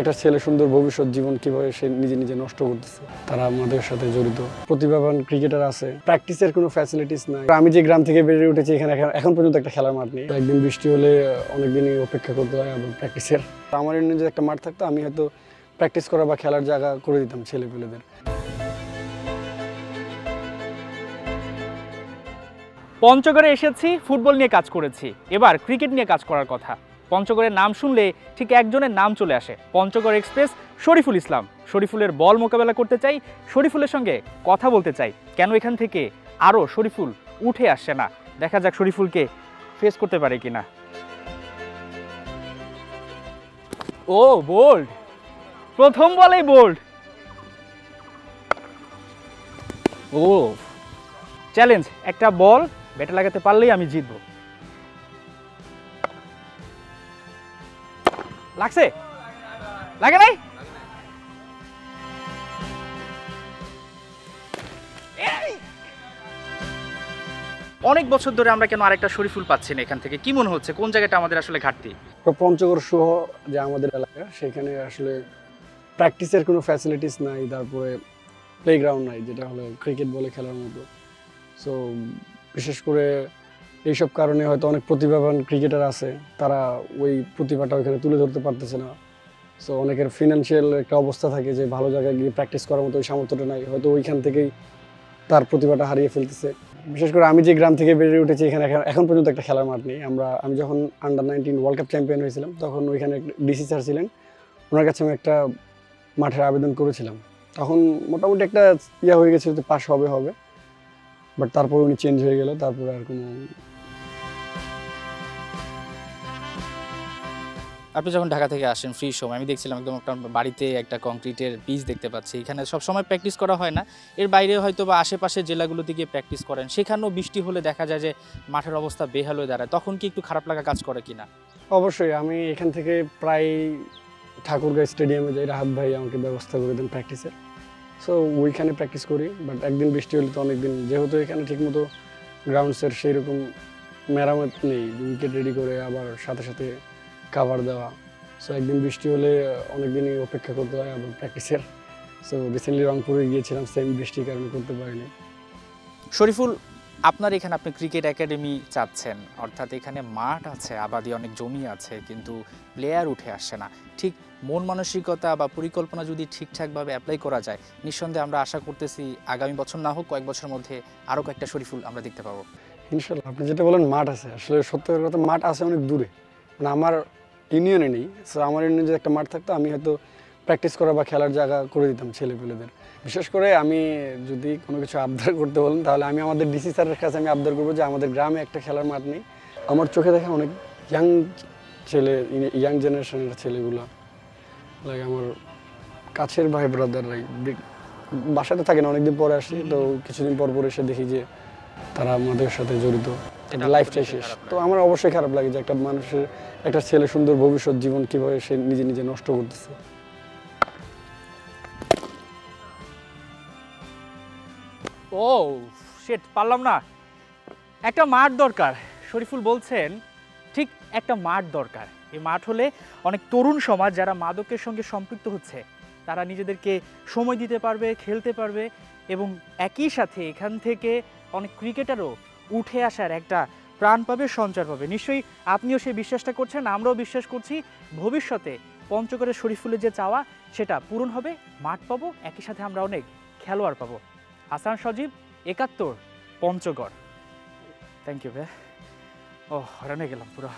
একটা ছেলে সুন্দর ভবিষ্যৎ জীবন কিভাবে সে নিজে নিজে নষ্ট করতেছে, তারা আমাদের সাথে জড়িত। প্রতিভাবান ক্রিকেটার আছে, প্র্যাকটিসের কোনো ফ্যাসিলিটিস নাই। আমি যে গ্রাম থেকে বেড়ে উঠেছি, এখানে এখন পর্যন্ত একটা খেলার মাঠ নেই। একদিন বৃষ্টি হলে অনেকদিনই অপেক্ষা করতে হয় আবার প্র্যাকটিসের। আমার নিজে একটা মাঠ থাকতো, আমি হয়তো প্র্যাকটিস করা বা খেলার জায়গা করে দিতাম ছেলেপেলেদের। পঞ্চগড়ে এসেছি, ফুটবল নিয়ে কাজ করেছি, এবার ক্রিকেট নিয়ে কাজ করার কথা। পঞ্চগড়ের নাম শুনলে ঠিক একজনের নাম চলে আসে, পঞ্চগড় এক্সপ্রেস শরীফুল ইসলাম। শরীফুলের বল মোকাবেলা করতে চাই, শরীফুলের সঙ্গে কথা বলতে চাই, কেন এখান থেকে আরও শরীফুল উঠে আসছে না। দেখা যাক শরীফুলকে ফেস করতে পারে কিনা। ও বোল্ড, প্রথম বলেই বোল্ড। ও চ্যালেঞ্জ, একটা বল ব্যাটে লাগাতে পারলেই আমি জিতবো। লাগছে? লাগে নাই? অনেক বছর ধরে আমরা কেন আরেকটা শরীফুল পাচ্ছি না এখান থেকে? কি মনে হচ্ছে কোন জায়গাটা আমাদের আসলে ঘাটতি? পঞ্চগড় সহ যে আমাদের এলাকা, সেখানে আসলে প্র্যাকটিসের কোনো ফ্যাসিলিটিস নাই, তারপরে প্লেগ্রাউন্ড নাই যেটা হলো ক্রিকেট বলে খেলার মতো। সো বিশেষ করে এইসব কারণে হয়তো অনেক প্রতিভাবান ক্রিকেটার আছে, তারা ওই প্রতিভাটা ওইখানে তুলে ধরতে পারতেছে না। সো অনেকের ফিনান্সিয়াল একটা অবস্থা থাকে যে ভালো জায়গায় গিয়ে প্র্যাকটিস করার মতো ওই সামর্থ্যটা নাই, হয়তো ওইখান থেকেই তার প্রতিভাটা হারিয়ে ফেলতেছে। বিশেষ করে আমি যে গ্রাম থেকে বেড়ে উঠেছি, এখানে এখন পর্যন্ত একটা খেলার মাঠ নেই। আমি যখন আন্ডার-19 ওয়ার্ল্ড কাপ চ্যাম্পিয়ন হয়েছিলাম, তখন ওইখানে ডিসি স্যার ছিলেন, ওনার কাছে আমি একটা মাঠের আবেদন করেছিলাম। তখন মোটামুটি একটা হয়ে গেছে যে পাস হবে, বাট তারপর উনি চেঞ্জ হয়ে গেল, তারপরে আর কোনো। আপনি যখন ঢাকা থেকে আসেন ফ্রি সময়, আমি দেখছিলাম একদম আপনার বাড়িতে একটা কংক্রিটের পিচ দেখতে পাচ্ছি। এখানে সব সময় প্র্যাকটিস করা হয় না, এর বাইরে হয়তো বা আশেপাশের জেলাগুলোতে গিয়ে প্র্যাকটিস করেন, সেখানেও বৃষ্টি হলে দেখা যায় যে মাঠের অবস্থা বেহাল হয়ে দাঁড়ায়, তখন কি একটু খারাপ লাগা কাজ করে কিনা? অবশ্যই, আমি এখান থেকে প্রায় ঠাকুরগাঁও স্টেডিয়ামে যাই, রাহাত ভাই আমাকে ব্যবস্থা করে দেন প্র্যাকটিসের। সো ওইখানে প্র্যাকটিস করি, বাট একদিন বৃষ্টি হলে তো অনেকদিন, যেহেতু এখানে ঠিকমতো গ্রাউন্ডসের সেই রকম মেরামত নেই, উইকেট রেডি করে আবার সাথে সাথে কাভার দেওয়া। সো একদিন বৃষ্টি হলে অনেকদিনই অপেক্ষা করতে হয় আবার প্র্যাকটিসের। সো রিসেন্টলি রংপুরে গিয়েছিলাম, সেম বৃষ্টির কারণে করতে পারিনি। শরীফুল, আপনার এখানে আপনি ক্রিকেট একাডেমি চাচ্ছেন, অর্থাৎ এখানে মাঠ আছে, আবাদি অনেক জমি আছে, কিন্তু প্লেয়ার উঠে আসছে না। ঠিক মন মানসিকতা বা পরিকল্পনা যদি ঠিকঠাকভাবে অ্যাপ্লাই করা যায়, নিঃসন্দেহে আমরা আশা করতেছি আগামী বছর না হোক কয়েক বছরের মধ্যে আরও কয়েকটা শরীফুল আমরা দেখতে পাবো। ইনশাল্লাহ। আপনি যেটা বলেন মাঠ আছে, আসলে সত্যের কথা, মাঠ আছে অনেক দূরে, মানে আমার ইউনিয়নে নেই। সো আমার ইউনিয়নে যে একটা মাঠ থাকতো, আমি হয়তো প্র্যাকটিস করা বা খেলার জায়গা করে দিতাম ছেলেপেলেদের। বিশেষ করে আমি যদি কোনো কিছু আবদার করতে বলেন, তাহলে আমি আমাদের ডিসি স্যারের কাছে আমি আবদার করবো যে আমাদের গ্রামে একটা খেলার মাঠ নেই। আমার চোখে দেখা অনেক ইয়াং জেনারেশনের ছেলেগুলো, লাইক আমার কাছের ভাই ব্রাদাররাই বাসাতে থাকে না, অনেকদিন পরে আসি, তো কিছুদিন পর পর এসে দেখি যে তারা আমাদের সাথে জড়িত, লাইফটাই শেষ। তো আমার অবশ্যই খারাপ লাগে যে একটা ছেলে সুন্দর ভবিষ্যৎ জীবন কিভাবে সে নিজে নিজে নষ্ট করতেছে। ও শিট, পারলাম না। একটা মাঠ দরকার, শরীফুল বলছেন, ঠিক একটা মাঠ দরকার। এই মাঠ হলে অনেক তরুণ সমাজ যারা মাদকের সঙ্গে সম্পৃক্ত হচ্ছে, তারা নিজেদেরকে সময় দিতে পারবে, খেলতে পারবে, এবং একই সাথে এখান থেকে অনেক ক্রিকেটারও উঠে আসার একটা প্রাণ পাবে, সঞ্চার পাবে। নিশ্চয়ই আপনিও সেই বিশ্বাসটা করছেন, আমরাও বিশ্বাস করছি ভবিষ্যতে পঞ্চগড়ের শরীফুলের যে চাওয়া সেটা পূরণ হবে, মাঠ পাবো, একই সাথে আমরা অনেক খেলোয়াড় পাবো। হাসান সজীব, ৭১, পঞ্চগড়। থ্যাংক ইউ ভাই। ও হরানে গেলাম পুরো।